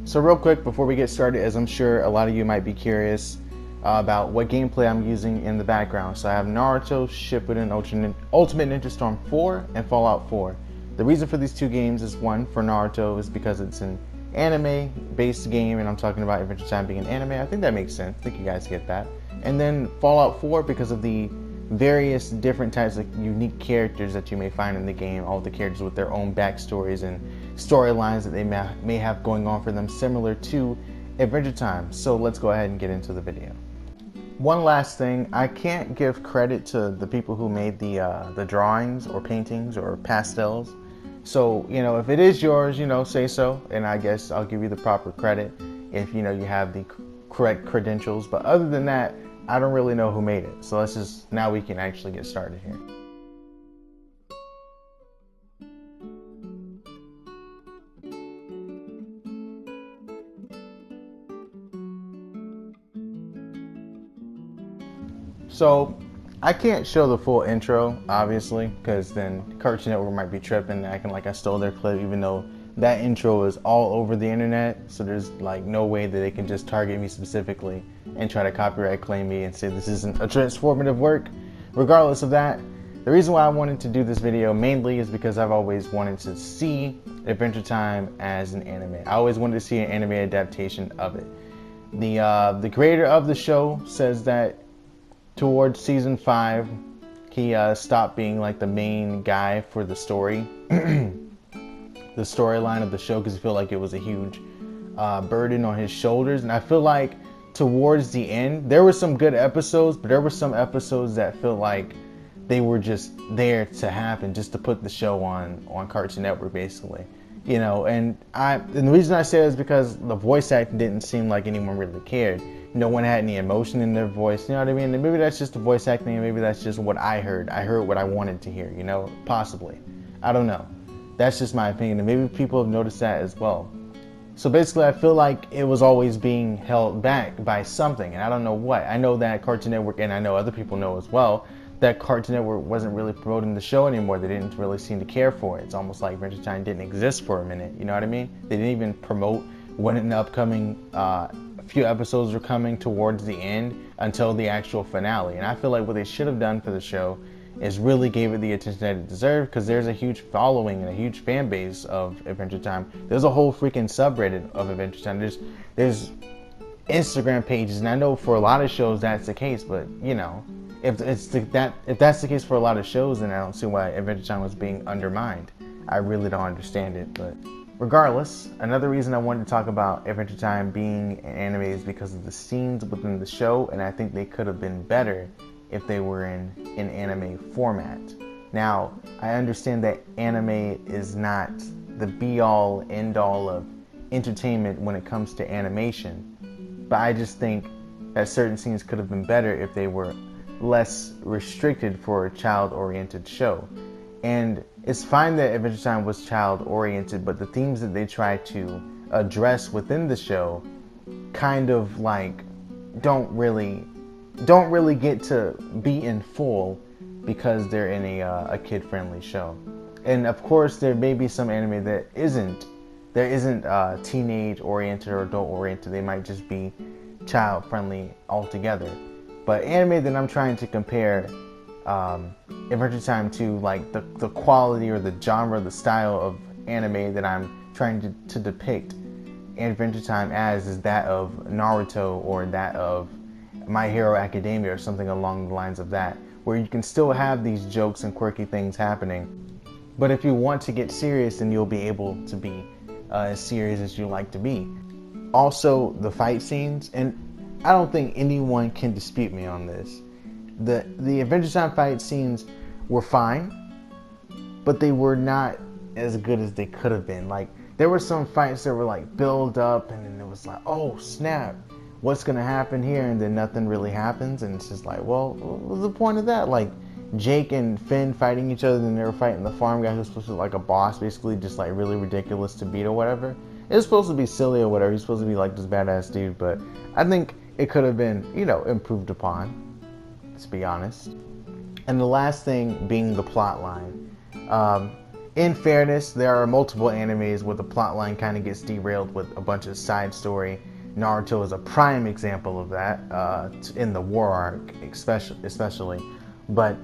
So real quick before we get started, as I'm sure a lot of you might be curious about what gameplay I'm using in the background. So I have Naruto Shippuden Ultimate Ninja Storm 4 and Fallout 4. The reason for these two games is, one, for Naruto is because it's an anime based game and I'm talking about Adventure Time being an anime. I think that makes sense. I think you guys get that. And then Fallout 4 because of the various different types of unique characters that you may find in the game, all the characters with their own backstories and storylines that they may have going on for them, similar to Adventure Time. So let's go ahead and get into the video. One last thing, I can't give credit to the people who made the drawings or paintings or pastels. So, if it is yours, say so, and I guess I'll give you the proper credit if, you have the correct credentials. But other than that, I don't really know who made it. So now we can actually get started here. So I can't show the full intro, obviously, because then Cartoon Network might be tripping and acting like I stole their clip, even though that intro is all over the internet. So there's like no way that they can just target me specifically and try to copyright claim me and say this isn't a transformative work. Regardless of that, the reason why I wanted to do this video mainly is because I've always wanted to see Adventure Time as an anime. I always wanted to see an anime adaptation of it. The creator of the show says that towards season 5, he stopped being like the main guy for the story, the storyline of the show, because he felt like it was a huge burden on his shoulders. And I feel like towards the end, there were some good episodes, but there were some episodes that felt like they were just there to happen, just to put the show on Cartoon Network, basically. And the reason I say that is because the voice acting didn't seem like anyone really cared. No one had any emotion in their voice, you know what I mean? And maybe that's just the voice acting, and maybe that's just what I heard. I heard what I wanted to hear, possibly. I don't know. That's just my opinion, and maybe people have noticed that as well. So basically, I feel like it was always being held back by something, and I don't know what. I know that Cartoon Network, and I know other people know as well, that Cartoon Network wasn't really promoting the show anymore. They didn't really seem to care for it. It's almost like Adventure Time didn't exist for a minute, you know what I mean? They didn't even promote when an upcoming few episodes were coming towards the end until the actual finale. And I feel like what they should have done for the show is really gave it the attention that it deserved, because there's a huge following and a huge fan base of Adventure Time. There's a whole freaking subreddit of Adventure Time. There's Instagram pages, and I know for a lot of shows that's the case, but if that's the case for a lot of shows, then I don't see why Adventure Time was being undermined. I really don't understand it. But regardless, another reason I wanted to talk about Adventure Time being an anime is because of the scenes within the show, and I think they could have been better if they were in an anime format. Now, I understand that anime is not the be-all, end-all of entertainment when it comes to animation, but I just think that certain scenes could have been better if they were less restricted for a child-oriented show. And it's fine that Adventure Time was child-oriented, but the themes that they try to address within the show kind of like don't really get to be in full because they're in a kid-friendly show. And of course, there may be some anime that isn't teenage-oriented or adult-oriented. They might just be child-friendly altogether. But anime that I'm trying to compare Adventure Time to, like the quality or the genre, the style of anime that I'm trying to depict Adventure Time as, is that of Naruto or that of My Hero Academia or something along the lines of that, where you can still have these jokes and quirky things happening, but if you want to get serious, then you'll be able to be as serious as you like to be. Also, the fight scenes, and I don't think anyone can dispute me on this. The Adventure Time fight scenes were fine, but they were not as good as they could have been. Like, there were some fights that were like build up, and then it was like, oh snap, what's gonna happen here? And then nothing really happens, and it's just like, well, what was the point of that? Like Jake and Finn fighting each other, and they were fighting the farm guy who's supposed to be like a boss, basically just like really ridiculous to beat or whatever. It was supposed to be silly or whatever. He's supposed to be like this badass dude, but I think it could have been, improved upon, to be honest. And the last thing being the plot line. In fairness, there are multiple animes where the plotline kind of gets derailed with a bunch of side story. Naruto is a prime example of that, in the war arc especially. But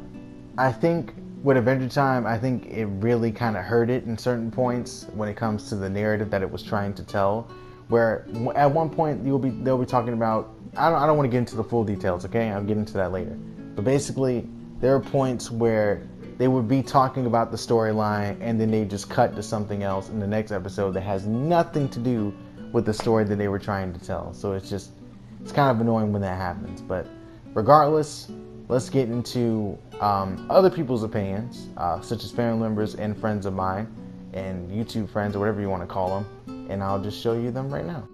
I think with Adventure Time, I think it really kind of hurt it in certain points when it comes to the narrative that it was trying to tell. Where at one point they'll be talking about, I don't want to get into the full details, okay? I'll get into that later. But basically, there are points where they would be talking about the storyline and then they just cut to something else in the next episode that has nothing to do with the story that they were trying to tell. So it's kind of annoying when that happens. But regardless, let's get into other people's opinions, such as family members and friends of mine and YouTube friends or whatever you want to call them. And I'll just show you them right now.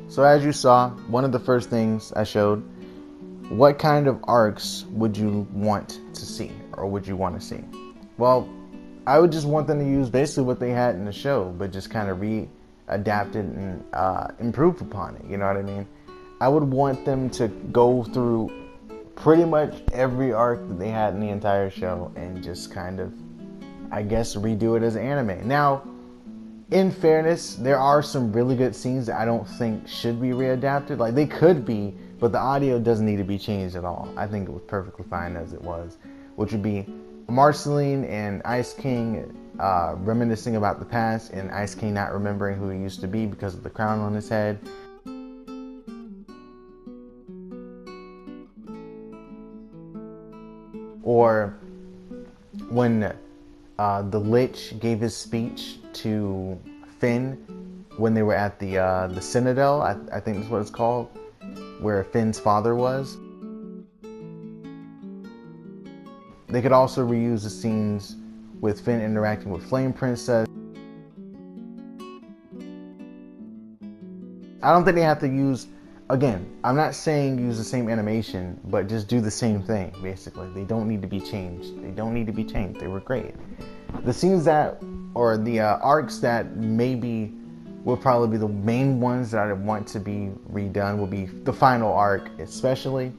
So as you saw, one of the first things I showed, what kind of arcs would you want to see, or would you want to see? Well, I would just want them to use basically what they had in the show, but just kind of re-adapt it and improve upon it, you know what I mean? I would want them to go through pretty much every arc that they had in the entire show and just kind of, I guess, redo it as anime. Now, in fairness, there are some really good scenes that I don't think should be readapted. Like, they could be, but the audio doesn't need to be changed at all. I think it was perfectly fine as it was, which would be Marceline and Ice King reminiscing about the past, and Ice King not remembering who he used to be because of the crown on his head. Or when the Lich gave his speech to Finn when they were at the Citadel, I think that's what it's called, where Finn's father was. They could also reuse the scenes with Finn interacting with Flame Princess. I don't think they have to use, again, I'm not saying use the same animation, but just do the same thing, basically. They don't need to be changed. They don't need to be changed. They were great. The scenes that, or the arcs that maybe will probably be the main ones that I want to be redone will be the final arc, especially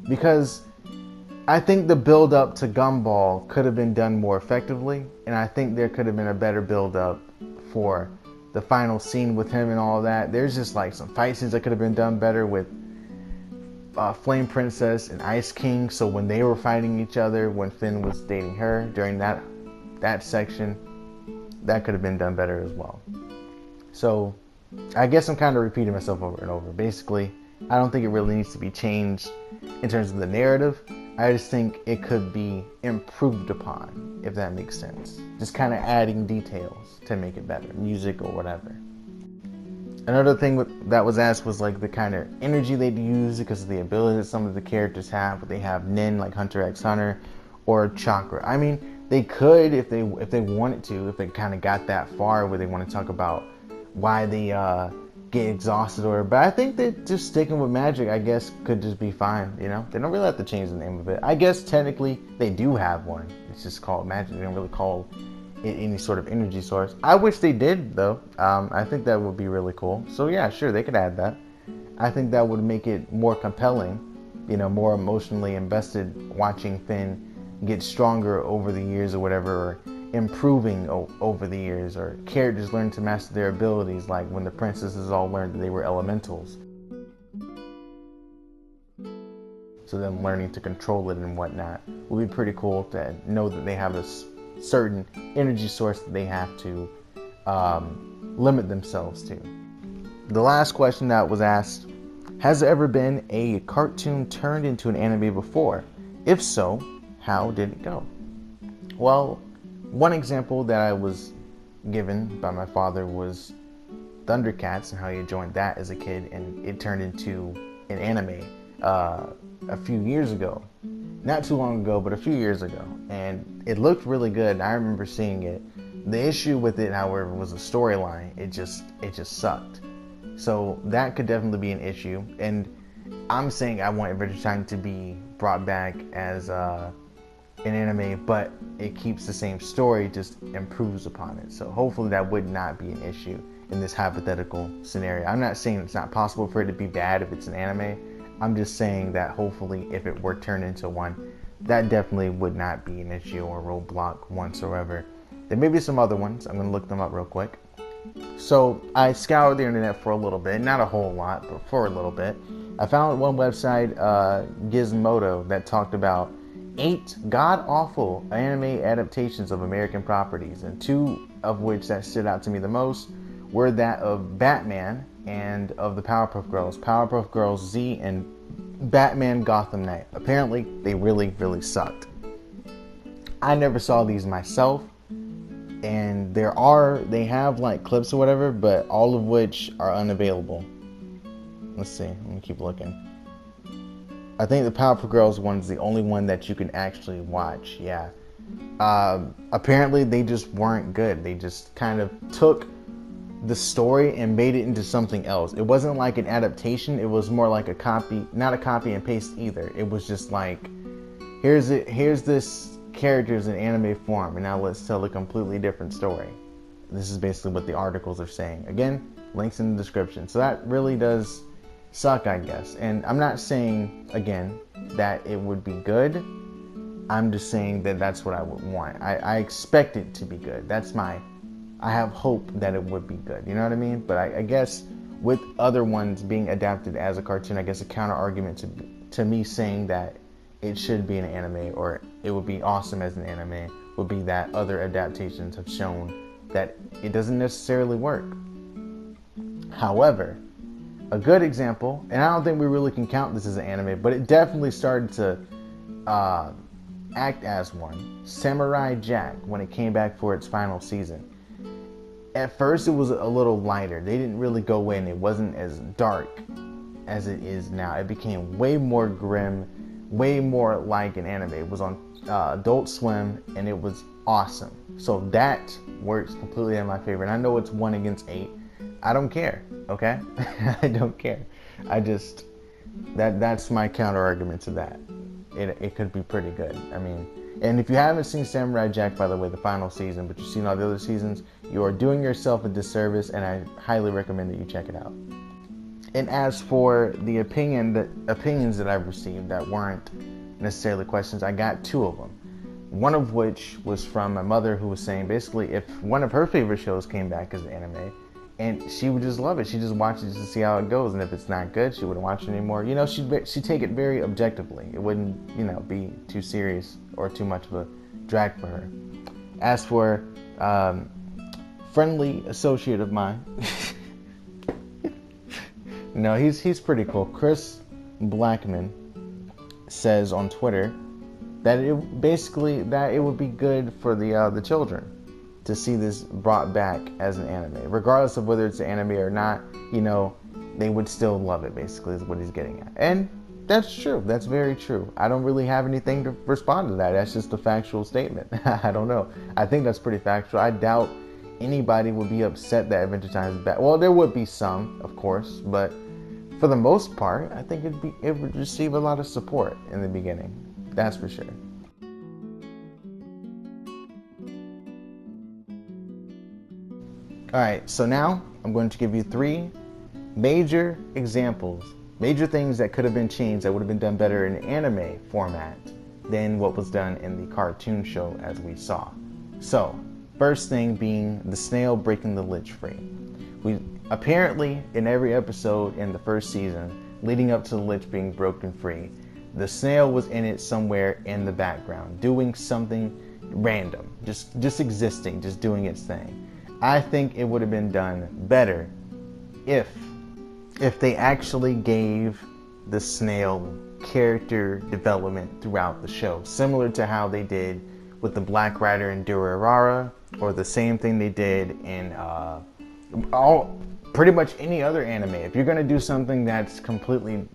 because I think the build up to Gumball could have been done more effectively, and I think there could have been a better build up for the final scene with him and all of that. There's just like some fight scenes that could have been done better with Flame Princess and Ice King. So when they were fighting each other, when Finn was dating her during that section, that could have been done better as well. So I guess I'm kind of repeating myself over and over. Basically, I don't think it really needs to be changed in terms of the narrative. I just think it could be improved upon, if that makes sense. Just kind of adding details to make it better, music or whatever. Another thing that was asked was like the kind of energy they'd use because of the ability that some of the characters have. They have Nin, like Hunter x Hunter, or Chakra. I mean, they could, if they wanted to, if they kind of got that far where they want to talk about why they get exhausted or, but I think that just sticking with magic, I guess, could just be fine, you know? They don't really have to change the name of it. I guess technically they do have one. It's just called magic. They don't really call it any sort of energy source. I wish they did, though. I think that would be really cool. So yeah, sure, they could add that. I think that would make it more compelling, you know, more emotionally invested watching Finn get stronger over the years or whatever, or improving over the years, or characters learn to master their abilities, like when the princesses all learned that they were elementals. So them learning to control it and whatnot would be pretty cool to know that they have a certain energy source that they have to limit themselves to. The last question that was asked, has there ever been a cartoon turned into an anime before? If so, how did it go? Well, one example that I was given by my father was Thundercats and how he joined that as a kid, and it turned into an anime a few years ago. Not too long ago, but a few years ago. And it looked really good. I remember seeing it. The issue with it, however, was the storyline. It just sucked. So that could definitely be an issue. And I'm saying I want Adventure Time to be brought back as an anime, but it keeps the same story, just improves upon it. So hopefully that would not be an issue in this hypothetical scenario. I'm not saying it's not possible for it to be bad if it's an anime. I'm just saying that hopefully if it were turned into one, that definitely would not be an issue or roadblock whatsoever. There may be some other ones. I'm going to look them up real quick. So I scoured the internet for a little bit, not a whole lot, but for a little bit. I found one website, Gizmodo, that talked about 8 god-awful anime adaptations of American properties, and 2 of which that stood out to me the most were that of Batman and of the Powerpuff Girls, Powerpuff Girls Z and Batman Gotham Knight. Apparently, they really, really sucked. I never saw these myself, and they have like clips or whatever, but all of which are unavailable. Let's see, let me keep looking. I think the Powerpuff Girls one's the only one that you can actually watch, yeah. Apparently they just weren't good. They just kind of took the story and made it into something else. It wasn't like an adaptation, it was more like a copy, not a copy and paste either. It was just like, here's this characters in anime form, and now let's tell a completely different story. This is basically what the articles are saying. Again, links in the description. So that really does suck, I guess. And I'm not saying, again, that it would be good. I'm just saying that that's what I would want. I expect it to be good. I have hope that it would be good. You know what I mean? But I guess with other ones being adapted as a cartoon, I guess a counter argument to me saying that it should be an anime or it would be awesome as an anime would be that other adaptations have shown that it doesn't necessarily work. However, a good example, and I don't think we really can count this as an anime, but it definitely started to act as one. Samurai Jack, when it came back for its final season. At first it was a little lighter. They didn't really go in. It wasn't as dark as it is now. It became way more grim, way more like an anime. It was on Adult Swim, and it was awesome. So that works completely in my favor. And I know it's 1 against 8. I don't care, okay? I don't care. I just, that's my counter argument to that. It could be pretty good. I mean, and if you haven't seen Samurai Jack, by the way, the final season, but you've seen all the other seasons, you are doing yourself a disservice, and I highly recommend that you check it out. And as for the opinions that I've received that weren't necessarily questions, I got 2 of them. One of which was from my mother, who was saying basically if one of her favorite shows came back as an anime, and she would just love it. She just watch it just to see how it goes, and if it's not good, she wouldn't watch it anymore. You know, she'd take it very objectively. It wouldn't, be too serious or too much of a drag for her. As for friendly associate of mine, no, he's pretty cool. Chris Blackman says on Twitter that it would be good for the children to see this brought back as an anime, regardless of whether it's an anime or not. They would still love it. Basically, is what he's getting at, and that's true. That's very true. I don't really have anything to respond to that. That's just a factual statement. I don't know. I think that's pretty factual. I doubt anybody would be upset that Adventure Time is back. Well, there would be some, of course, but for the most part, I think it would receive a lot of support in the beginning. That's for sure. Alright, so now I'm going to give you 3 major examples, major things that could have been changed that would have been done better in anime format than what was done in the cartoon show as we saw. So, first thing being the snail breaking the lich free. We apparently, in every episode in the first season, leading up to the lich being broken free, the snail was in it somewhere in the background, doing something random, just existing, just doing its thing. I think it would have been done better if they actually gave the snail character development throughout the show, similar to how they did with the Black Rider in Durarara, or the same thing they did in pretty much any other anime. If you're gonna do something that's completely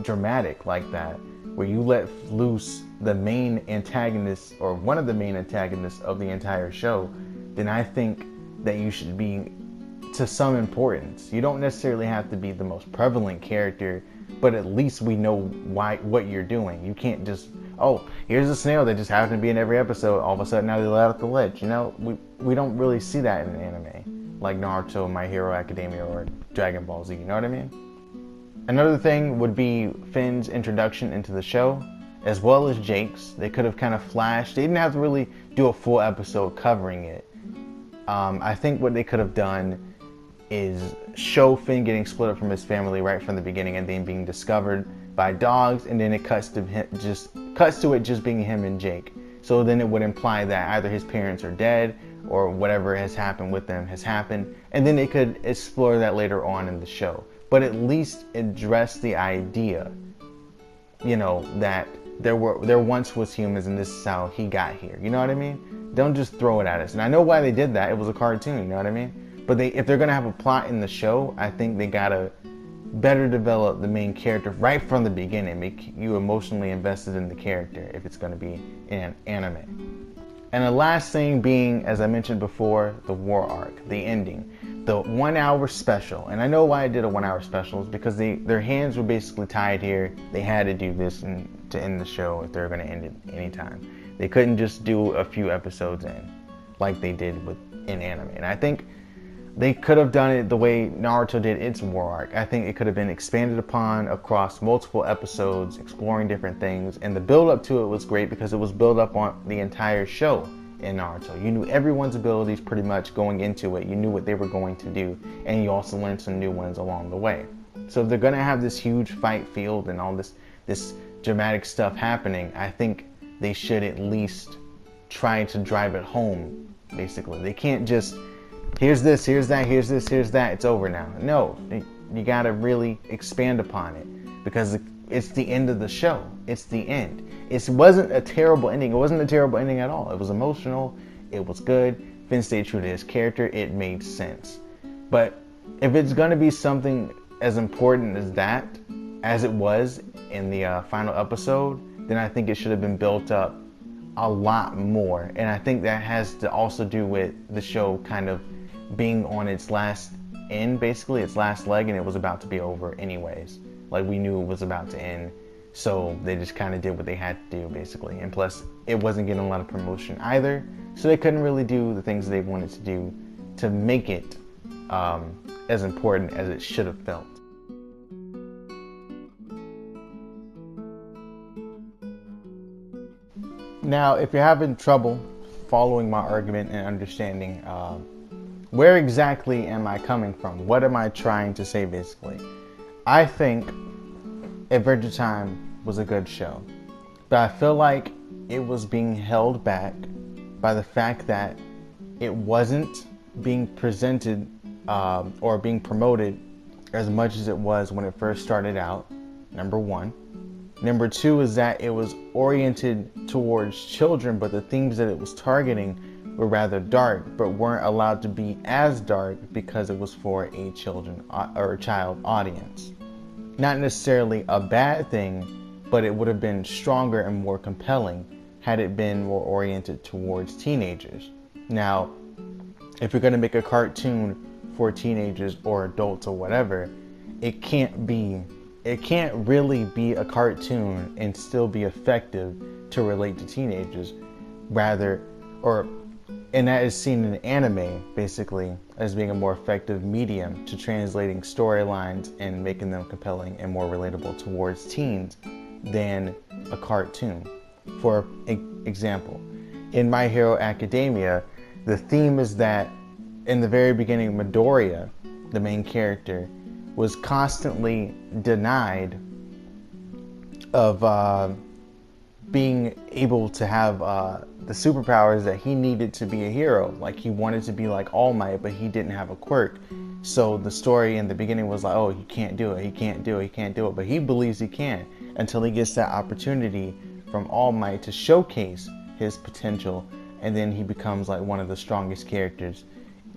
dramatic like that, where you let loose the main antagonist or one of the main antagonists of the entire show, then I think that you should be to some importance. You don't necessarily have to be the most prevalent character, but at least we know what you're doing. You can't just, oh, here's a snail that just happened to be in every episode. All of a sudden now they let out the ledge. You know, we don't really see that in an anime like Naruto, My Hero Academia, or Dragon Ball Z. You know what I mean? Another thing would be Finn's introduction into the show, as well as Jake's. They could have kind of flashed. They didn't have to really do a full episode covering it. I think what they could have done is show Finn getting split up from his family right from the beginning, and then being discovered by dogs, and then it cuts to it just being him and Jake. So then it would imply that either his parents are dead, or whatever has happened with them has happened, and then they could explore that later on in the show. But at least address the idea, you know, that there once was humans and this is how he got here. You know what I mean? Don't just throw it at us. And I know why they did that. It was a cartoon, you know what I mean? But if they're gonna have a plot in the show, I think they gotta better develop the main character right from the beginning, make you emotionally invested in the character if it's gonna be an anime. And the last thing being, as I mentioned before, the war arc, the ending, the 1 hour special. And I know why I did a 1 hour special is because their hands were basically tied here. They had to do this to end the show if they were going to end it anytime. They couldn't just do a few episodes in like they did in anime. And I think they could have done it the way Naruto did its war arc. I think it could have been expanded upon across multiple episodes, exploring different things. And the build up to it was great because it was built up on the entire show in Naruto. You knew everyone's abilities pretty much going into it. You knew what they were going to do. And you also learned some new ones along the way. So if they're going to have this huge fight field and all this dramatic stuff happening, I think they should at least try to drive it home, basically. They can't just, here's this, here's that, here's this, here's that, it's over now. No, you gotta really expand upon it because it's the end of the show. It's the end. It wasn't a terrible ending. It wasn't a terrible ending at all. It was emotional. It was good. Finn stayed true to his character. It made sense. But if it's gonna be something as important as that, as it was in the final episode, then I think it should have been built up a lot more. And I think that has to also do with the show kind of being on its last end, basically its last leg, and it was about to be over anyways. Like, we knew it was about to end, so they just kind of did what they had to do, basically. And plus, it wasn't getting a lot of promotion either, so they couldn't really do the things they wanted to do to make it as important as it should have felt. Now, if you're having trouble following my argument and understanding where exactly am I coming from, what am I trying to say, basically, I think Adventure Time was a good show, but I feel like it was being held back by the fact that it wasn't being presented or being promoted as much as it was when it first started out, number one. Number two is that it was oriented towards children, but the themes that it was targeting were rather dark, but weren't allowed to be as dark because it was for a child audience. Not necessarily a bad thing, but it would have been stronger and more compelling had it been more oriented towards teenagers. Now, if you're going to make a cartoon for teenagers or adults or whatever, it can't really be a cartoon and still be effective to relate to teenagers, and that is seen in anime basically as being a more effective medium to translating storylines and making them compelling and more relatable towards teens than a cartoon. For example, in My Hero Academia, the theme is that in the very beginning, Midoriya, the main character, was constantly denied of being able to have the superpowers that he needed to be a hero. Like, he wanted to be like All Might, but he didn't have a quirk. So the story in the beginning was like, oh, he can't do it, he can't do it, he can't do it. But he believes he can until he gets that opportunity from All Might to showcase his potential. And then he becomes like one of the strongest characters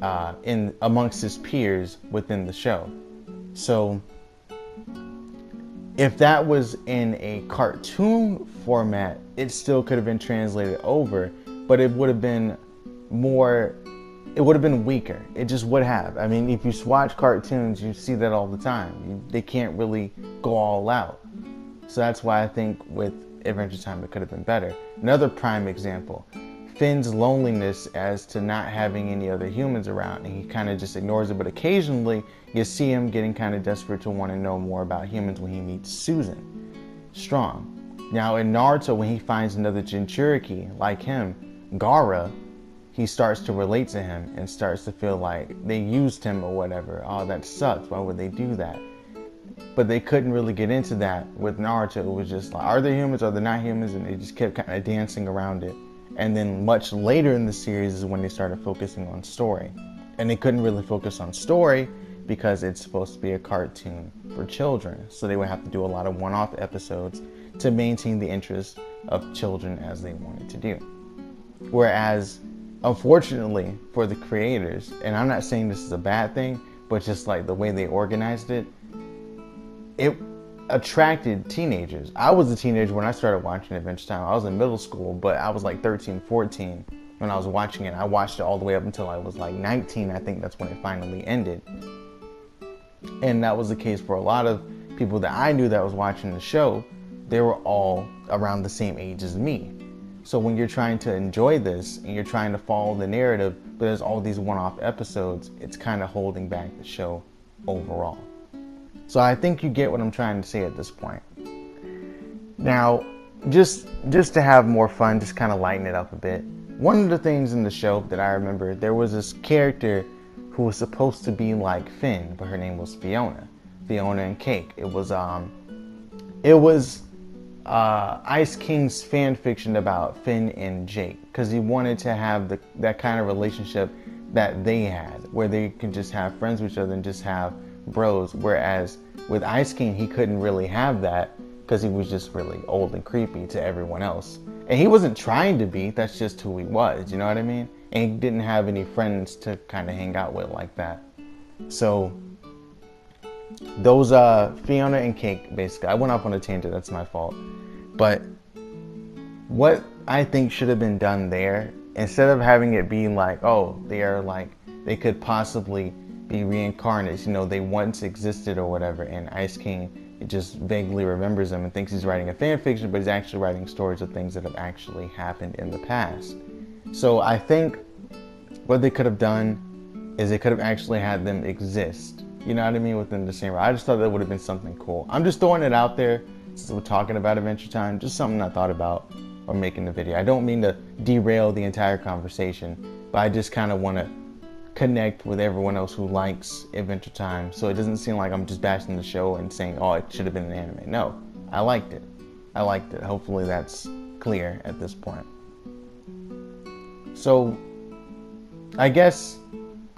amongst his peers within the show. So if that was in a cartoon format, it still could have been translated over, but it would have been weaker. It just would have. I mean, if you watch cartoons, you see that all the time. They can't really go all out. So that's why I think with Adventure Time, it could have been better. Another prime example, Finn's loneliness as to not having any other humans around, and he kind of just ignores it, but occasionally you see him getting kind of desperate to want to know more about humans when he meets Susan Strong. Now in Naruto, when he finds another Jinchuriki like him, Gaara, he starts to relate to him and starts to feel like they used him or whatever. Oh, that sucks. Why would they do that? But they couldn't really get into that with Naruto. It was just like, are they humans? Are they not humans? And they just kept kind of dancing around it. And then much later in the series is when they started focusing on story. And they couldn't really focus on story because it's supposed to be a cartoon for children. So they would have to do a lot of one-off episodes to maintain the interest of children as they wanted to do. Whereas, unfortunately for the creators, and I'm not saying this is a bad thing, but just like the way they organized it, it attracted teenagers. I was a teenager when I started watching Adventure Time. I was in middle school, but I was like 13, 14 when I was watching it. I watched it all the way up until I was like 19. I think that's when it finally ended. And that was the case for a lot of people that I knew that was watching the show. They were all around the same age as me. So when you're trying to enjoy this and you're trying to follow the narrative, but there's all these one-off episodes, it's kind of holding back the show overall. So I think you get what I'm trying to say at this point. Now, just to have more fun, just kind of lighten it up a bit. One of the things in the show that I remember, there was this character who was supposed to be like Finn, but her name was Fiona and Cake. It was Ice King's fan fiction about Finn and Jake, because he wanted to have that kind of relationship that they had, where they could just have friends with each other and just have bros. Whereas with Ice King, he couldn't really have that because he was just really old and creepy to everyone else. And he wasn't trying to be, that's just who he was, you know what I mean? And he didn't have any friends to kind of hang out with like that. So those Fiona and Cake, basically, I went off on a tangent, that's my fault. But what I think should have been done there, instead of having it be like, oh, they could possibly be reincarnated, they once existed or whatever, and Ice King just vaguely remembers them and thinks he's writing a fan fiction, but he's actually writing stories of things that have actually happened in the past. So I think what they could have done is they could have actually had them exist, you know what I mean, within the same. I just thought that would have been something cool. I'm just throwing it out there since we're talking about Adventure Time, just something I thought about or making the video. I don't mean to derail the entire conversation, but I just kind of want to connect with everyone else who likes Adventure Time, so it doesn't seem like I'm just bashing the show and saying, oh, it should have been an anime. No, I liked it. Hopefully that's clear at this point. So I guess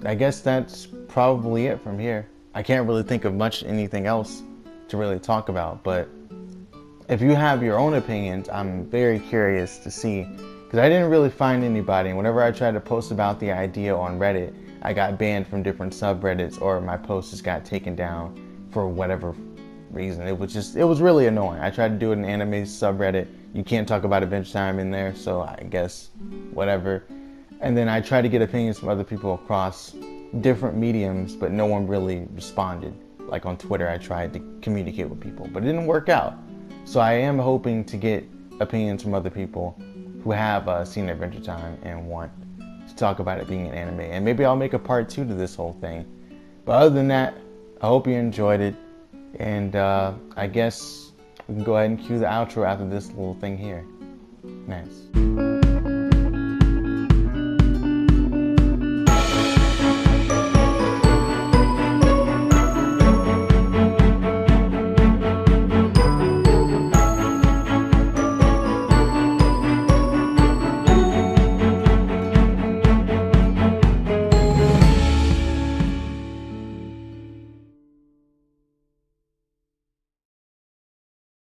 that's probably it from here. I can't really think of anything else to really talk about, but if you have your own opinions, I'm very curious to see, because I didn't really find anybody, and whenever I tried to post about the idea on Reddit, I got banned from different subreddits, or my post just got taken down for whatever reason. It was really annoying. I tried to do it in anime subreddit. You can't talk about Adventure Time in there, so I guess whatever. And then I tried to get opinions from other people across different mediums, but no one really responded. Like on Twitter, I tried to communicate with people, but it didn't work out. So I am hoping to get opinions from other people who have seen Adventure Time and want to talk about it being an anime. And maybe I'll make a part 2 to this whole thing. But other than that, I hope you enjoyed it. And I guess we can go ahead and cue the outro after this little thing here. Nice.